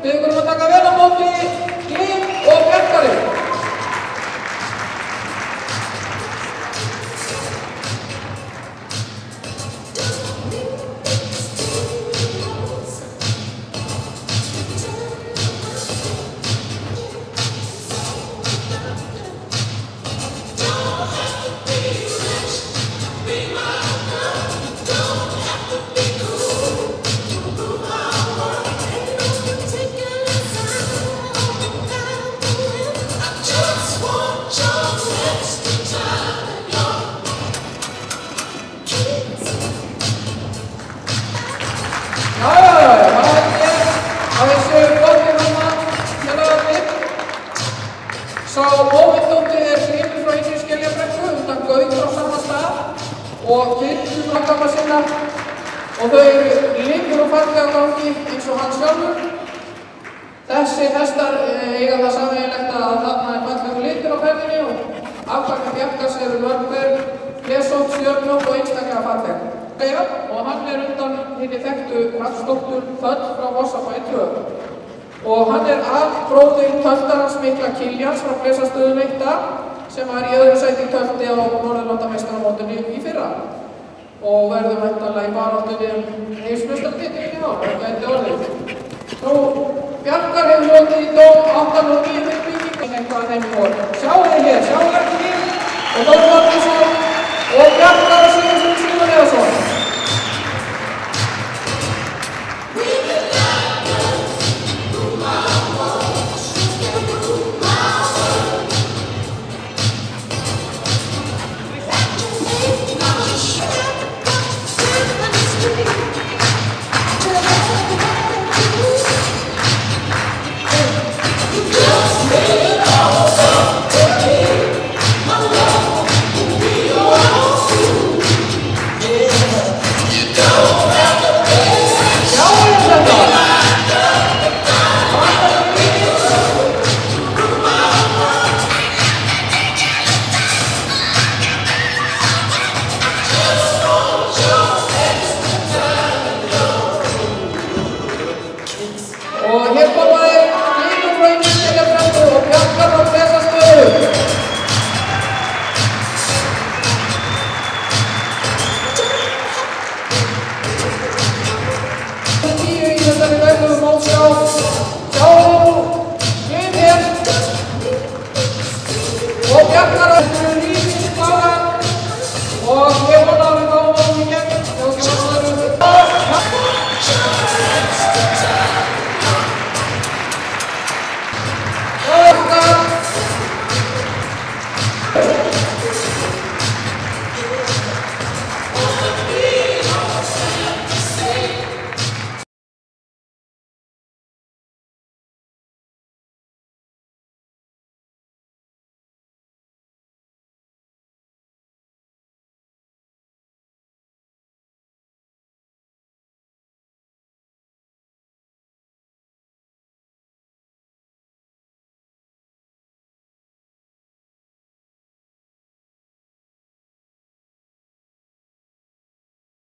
Við ykkurum að taka vel á móti Líf og Bjarkari. Sá mómentdóttir gripur frá Ýmsu Skeljabrekku undan Gauk frá sama stað og Kirkju frá gamla sinna og þau eru líkur og fallega gangi eins og hann sjálfur. Þessir hestar eiga það sameiginlegt að þarna fallegur litur á ferðinni og afkvæmi Bjarkars eru mörgberg, flesótt, stjörnótt og einstaklega falleg. Og hann undan hinni þekktu Hrafnsdóttur Þöll frá Vorsabæ 2. Og hann albróðir töltarans mikla Kiljans frá Flesastöðum 1. sem var í öðru sæti í tölti á Norðurlandameistaramótinu í fyrra. Og verður væntanlega í baráttunni heimsmeistaratitilinn í ár, það gæti orðið. Nú, Bjarkar hefur hlotið í dóm 809 fyrir bygging eitthvað þeim í vor. Sjáu þið hér, sjáu ekki og Þór Þorgrímsson og Bjarkar